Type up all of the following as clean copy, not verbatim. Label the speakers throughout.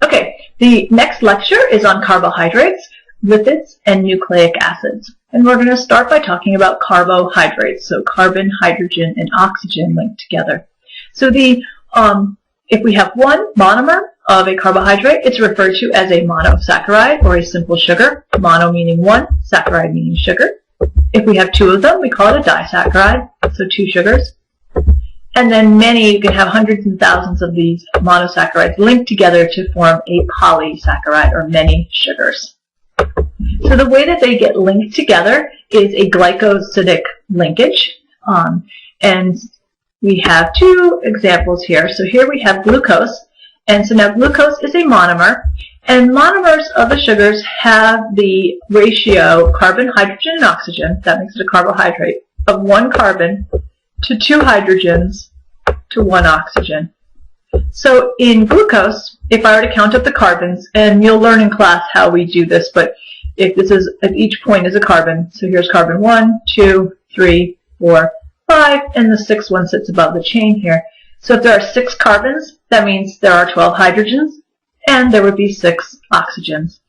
Speaker 1: Okay, the next lecture is on carbohydrates, lipids, and nucleic acids. And we're going to start by talking about carbohydrates, so carbon, hydrogen, and oxygen linked together. So if we have one monomer of a carbohydrate, it's referred to as a monosaccharide or a simple sugar. Mono meaning one, saccharide meaning sugar. If we have two of them, we call it a disaccharide, so two sugars. And then many, you can have hundreds and thousands of these monosaccharides linked together to form a polysaccharide, or many sugars. So the way that they get linked together is a glycosidic linkage. And we have two examples here. So here we have glucose. And so now glucose is a monomer. And monomers of the sugars have the ratio carbon, hydrogen, and oxygen, that makes it a carbohydrate, of one carbon to two hydrogens to one oxygen. So in glucose, if I were to count up the carbons, and you'll learn in class how we do this, but if each point is a carbon, so here's carbon 1, 2, 3, 4, 5, and the sixth one sits above the chain here. So if there are 6 carbons, that means there are 12 hydrogens, and there would be 6 oxygens.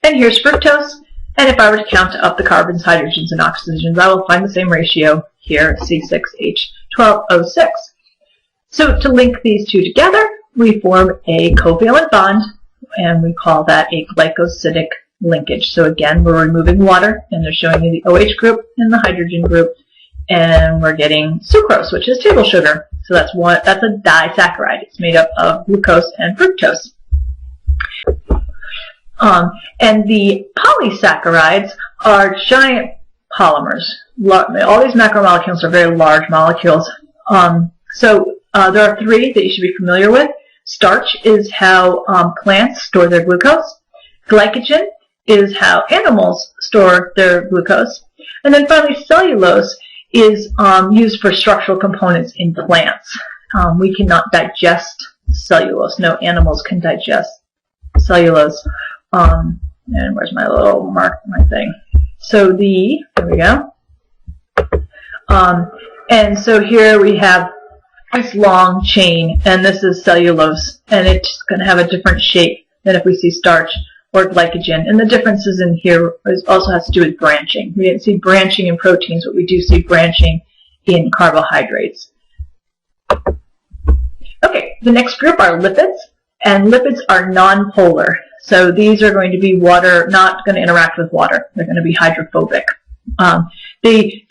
Speaker 1: And here's fructose, and if I were to count up the carbons, hydrogens, and oxygens, I will find the same ratio here, C6H12O6. So to link these two together, we form a covalent bond, and we call that a glycosidic linkage. So again, we're removing water, and they're showing you the OH group and the hydrogen group, and we're getting sucrose, which is table sugar. So that's a disaccharide. It's made up of glucose and fructose. And the polysaccharides are giant polymers. All these macromolecules are very large molecules. There are 3 that you should be familiar with. Starch is how plants store their glucose. Glycogen is how animals store their glucose. And then finally, cellulose is used for structural components in plants. We cannot digest cellulose. No animals can digest cellulose. And where's my little mark, my thing? So there we go. And so here we have this long chain, and this is cellulose, and it's going to have a different shape than if we see starch or glycogen. And the differences in here also has to do with branching. We didn't see branching in proteins, but we do see branching in carbohydrates. Okay, the next group are lipids, and lipids are nonpolar. So these are going to be not going to interact with water. They're going to be hydrophobic. They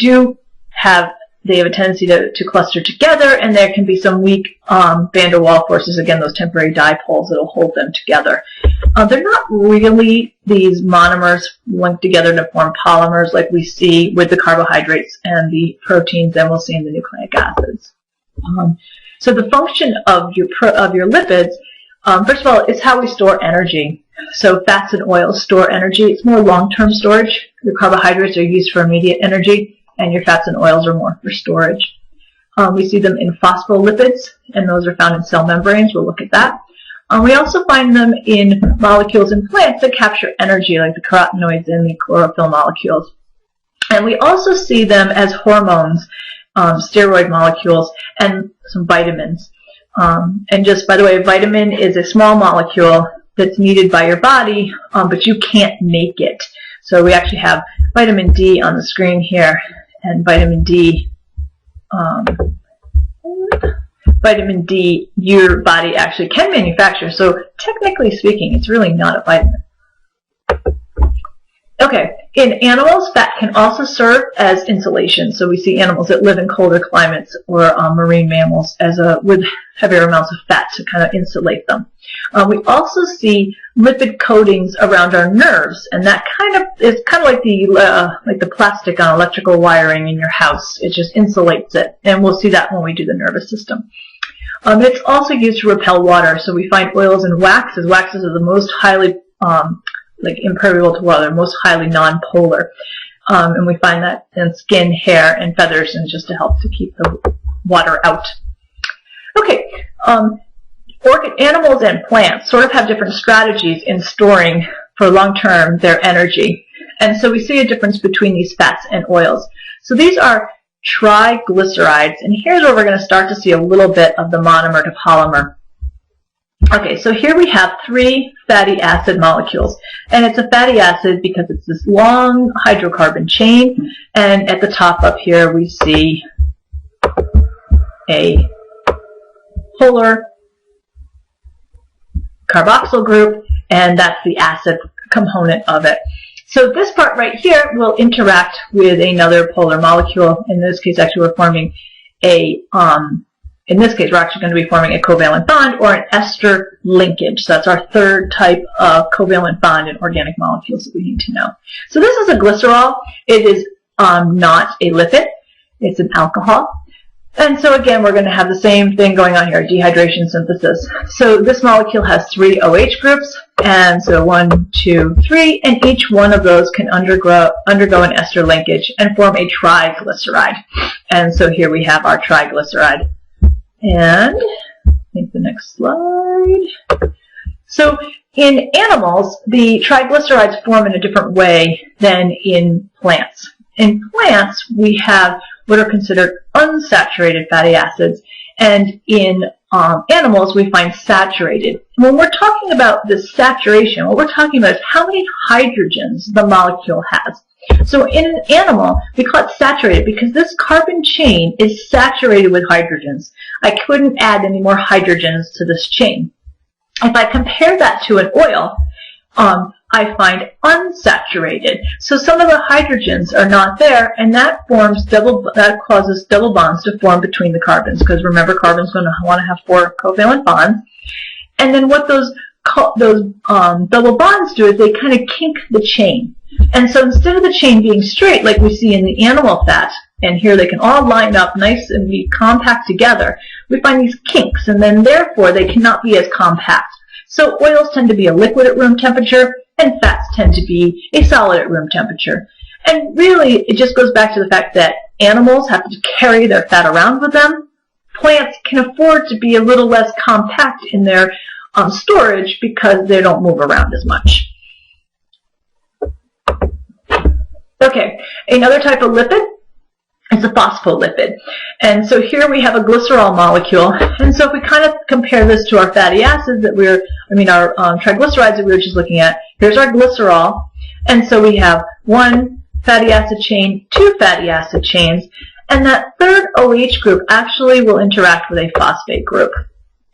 Speaker 1: have a tendency to cluster together, and there can be some weak van der Waals forces, again, those temporary dipoles that will hold them together. They're not really these monomers linked together to form polymers like we see with the carbohydrates and the proteins, and we'll see in the nucleic acids. So the function of your lipids, first of all, is how we store energy. So fats and oils store energy. It's more long-term storage. Your carbohydrates are used for immediate energy, and your fats and oils are more for storage. We see them in phospholipids, and those are found in cell membranes. We'll look at that. We also find them in molecules in plants that capture energy, like the carotenoids and the chlorophyll molecules. And we also see them as hormones, steroid molecules, and some vitamins. And just, by the way, a vitamin is a small molecule that's needed by your body, but you can't make it. So we actually have vitamin D on the screen here, and vitamin D, your body actually can manufacture. So technically speaking, it's really not a vitamin. Okay, in animals, fat can also serve as insulation. So we see animals that live in colder climates, or marine mammals with heavier amounts of fat to kind of insulate them. We also see lipid coatings around our nerves, and that is kind of like the plastic on electrical wiring in your house. It just insulates it, and we'll see that when we do the nervous system. It's also used to repel water. So we find oils and waxes. Waxes are the most highly impermeable to water, most highly nonpolar. And we find that in skin, hair, and feathers, and just to help to keep the water out. Okay, animals and plants sort of have different strategies in storing for long term their energy. And so we see a difference between these fats and oils. So these are triglycerides, and here's where we're going to start to see a little bit of the monomer to polymer. Okay, so here we have 3 fatty acid molecules, and it's a fatty acid because it's this long hydrocarbon chain, and at the top up here we see a polar carboxyl group, and that's the acid component of it. So this part right here will interact with another polar molecule. In this case, actually, we're forming a in this case, we're actually going to be forming a covalent bond or an ester linkage. So that's our third type of covalent bond in organic molecules that we need to know. So this is a glycerol. It is not a lipid. It's an alcohol. And so again, we're going to have the same thing going on here, dehydration synthesis. So this molecule has 3 OH groups, and so 1, 2, 3, and each one of those can undergo an ester linkage and form a triglyceride. And so here we have our triglyceride. And I think the next slide. So in animals, the triglycerides form in a different way than in plants. In plants, we have what are considered unsaturated fatty acids, and in animals, we find saturated. When we're talking about this saturation, what we're talking about is how many hydrogens the molecule has. So in an animal, we call it saturated because this carbon chain is saturated with hydrogens. I couldn't add any more hydrogens to this chain. If I compare that to an oil, I find unsaturated. So some of the hydrogens are not there, and that causes double bonds to form between the carbons, because remember, carbon's going to want to have 4 covalent bonds. And then what those double bonds do is they kind of kink the chain. And so instead of the chain being straight like we see in the animal fat, and here they can all line up nice and be compact together, we find these kinks, and then therefore they cannot be as compact. So oils tend to be a liquid at room temperature, and fats tend to be a solid at room temperature. And really, it just goes back to the fact that animals have to carry their fat around with them. Plants can afford to be a little less compact in their storage because they don't move around as much. Okay, another type of lipid is a phospholipid. And so here we have a glycerol molecule. And so if we kind of compare this to our fatty acids that our triglycerides that we were just looking at, here's our glycerol. And so we have 1 fatty acid chain, 2 fatty acid chains, and that third OH group actually will interact with a phosphate group.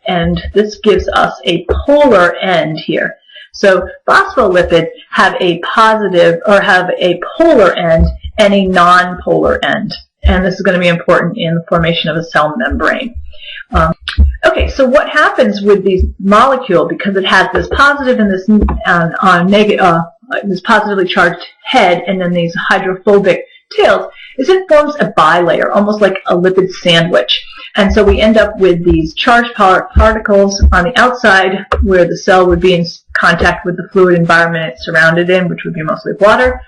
Speaker 1: And this gives us a polar end here. So phospholipids have a positive or have a polar end and a non-polar end. And this is going to be important in the formation of a cell membrane. Okay, so what happens with these molecule, because it has this positive and this this positively charged head and then these hydrophobic tails, is it forms a bilayer, almost like a lipid sandwich. And so we end up with these charged particles on the outside where the cell would be in contact with the fluid environment it's surrounded in, which would be mostly water.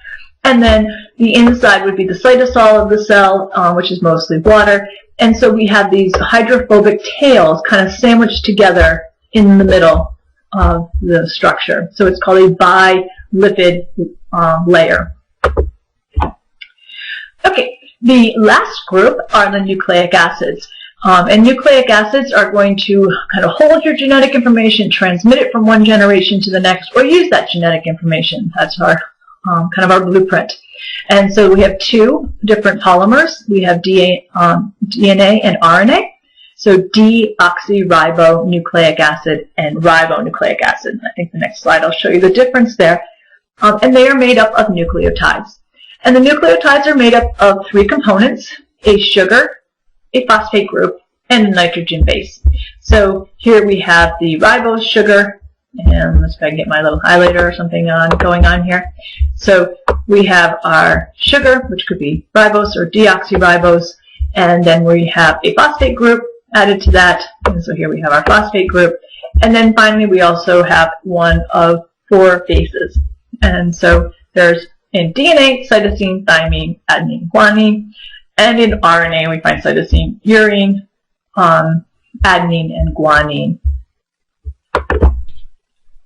Speaker 1: And then the inside would be the cytosol of the cell, which is mostly water. And so we have these hydrophobic tails kind of sandwiched together in the middle of the structure. So it's called a bilipid layer. Okay, the last group are the nucleic acids. And nucleic acids are going to kind of hold your genetic information, transmit it from one generation to the next, or use that genetic information. That's our kind of our blueprint. And so we have 2 different polymers. We have DNA and RNA. So deoxyribonucleic acid and ribonucleic acid. I think the next slide I'll show you the difference there. And they are made up of nucleotides. And the nucleotides are made up of 3 components: a sugar, a phosphate group, and a nitrogen base. So here we have the ribose sugar, and let's go get my little highlighter or something going on here. So we have our sugar, which could be ribose or deoxyribose, and then we have a phosphate group added to that, and so here we have our phosphate group. And then finally we also have one of 4 bases. And so there's in DNA, cytosine, thymine, adenine, guanine, and in RNA we find cytosine, urine, adenine, and guanine.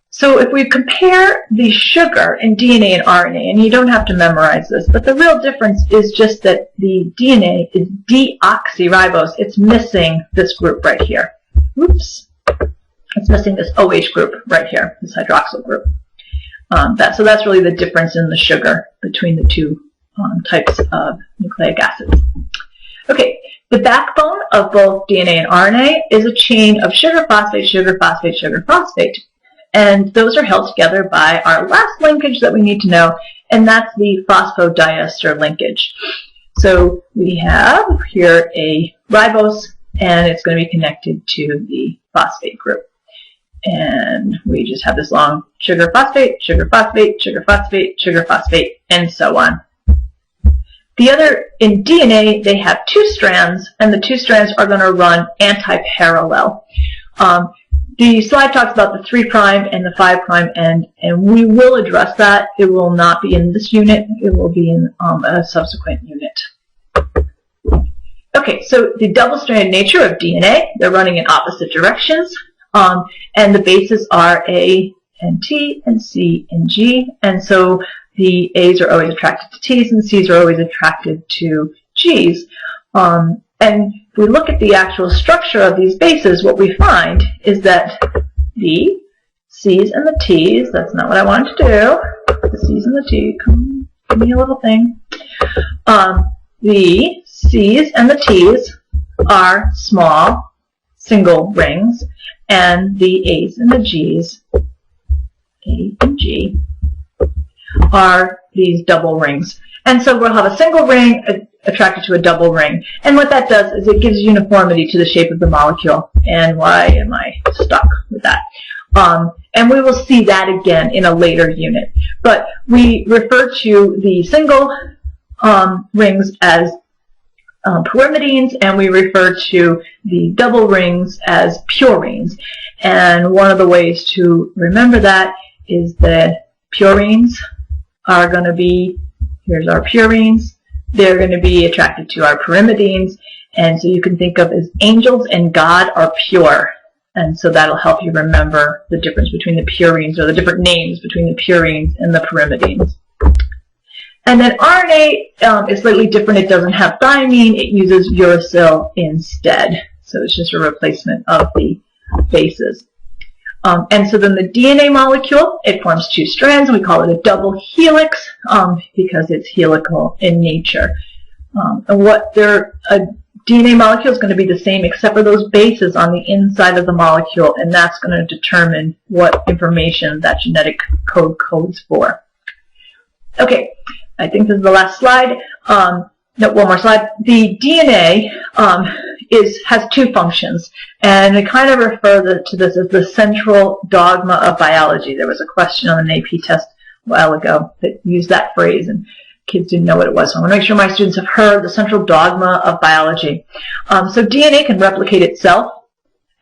Speaker 1: So if we compare the sugar in DNA and RNA, and you don't have to memorize this, but the real difference is just that the DNA is deoxyribose. It's missing this group right here. Oops. It's missing this OH group right here, this hydroxyl group. So that's really the difference in the sugar between the two types of nucleic acids. Okay, the backbone of both DNA and RNA is a chain of sugar, phosphate, sugar, phosphate, sugar, phosphate. And those are held together by our last linkage that we need to know, and that's the phosphodiester linkage. So we have here a ribose, and it's going to be connected to the phosphate group. And we just have this long sugar, phosphate, sugar, phosphate, sugar, phosphate, sugar, phosphate, and so on. In DNA, they have two strands, and the two strands are going to run anti-parallel. The slide talks about the 3' and the 5' end, and we will address that. It will not be in this unit. It will be in a subsequent unit. Okay, so the double-stranded nature of DNA, they're running in opposite directions, and the bases are A and T and C and G, and so the A's are always attracted to T's and C's are always attracted to G's. And if we look at the actual structure of these bases, what we find is that the C's and the T's, that's not what I wanted to do, the C's and the T's, come, give me a little thing. The C's and the T's are small single rings, and the A's and the G's, A and G, are these double rings. And so we'll have a single ring attracted to a double ring. And what that does is it gives uniformity to the shape of the molecule. And why am I stuck with that? And we will see that again in a later unit. But we refer to the single rings as pyrimidines, and we refer to the double rings as purines. And one of the ways to remember that is that purines are going to be, here's our purines, they're going to be attracted to our pyrimidines, and so you can think of as angels and God are pure. And so that'll help you remember the difference between the purines, or the different names between the purines and the pyrimidines. And then RNA is slightly different. It doesn't have thymine. It uses uracil instead. So it's just a replacement of the bases. And so then the DNA molecule, it forms two strands. We call it a double helix because it's helical in nature. And a DNA molecule is going to be the same except for those bases on the inside of the molecule, and that's going to determine what information that genetic code codes for. Okay, I think this is the last slide. No, one more slide. The DNA has two functions, and I kind of refer to this as the central dogma of biology. There was a question on an AP test a while ago that used that phrase, and kids didn't know what it was. So I want to make sure my students have heard the central dogma of biology. So DNA can replicate itself,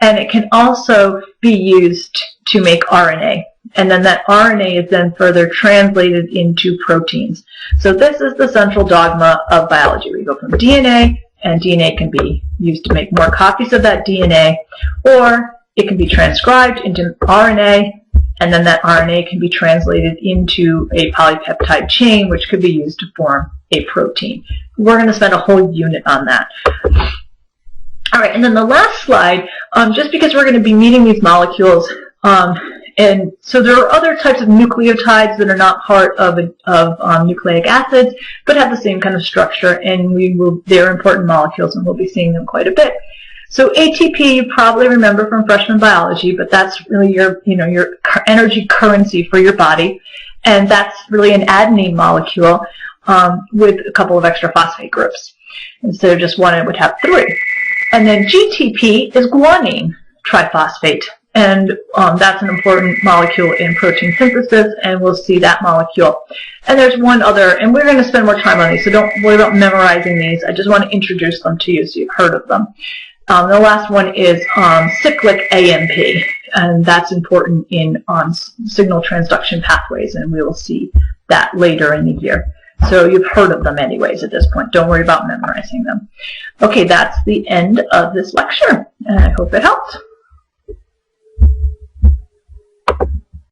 Speaker 1: and it can also be used to make RNA. And then that RNA is then further translated into proteins. So this is the central dogma of biology. We go from DNA, and DNA can be used to make more copies of that DNA, or it can be transcribed into RNA, and then that RNA can be translated into a polypeptide chain, which could be used to form a protein. We're going to spend a whole unit on that. All right, and then the last slide, just because we're going to be meeting these molecules, and so there are other types of nucleotides that are not part of nucleic acids, but have the same kind of structure, and they're important molecules, and we'll be seeing them quite a bit. So ATP, you probably remember from freshman biology, but that's really your energy currency for your body, and that's really an adenine molecule with a couple of extra phosphate groups. Instead of just one, it would have 3. And then GTP is guanine triphosphate. And that's an important molecule in protein synthesis, and we'll see that molecule. And there's one other, and we're going to spend more time on these, so don't worry about memorizing these. I just want to introduce them to you so you've heard of them. The last one is cyclic AMP, and that's important in signal transduction pathways, and we will see that later in the year. So you've heard of them anyways at this point. Don't worry about memorizing them. Okay, that's the end of this lecture, and I hope it helped.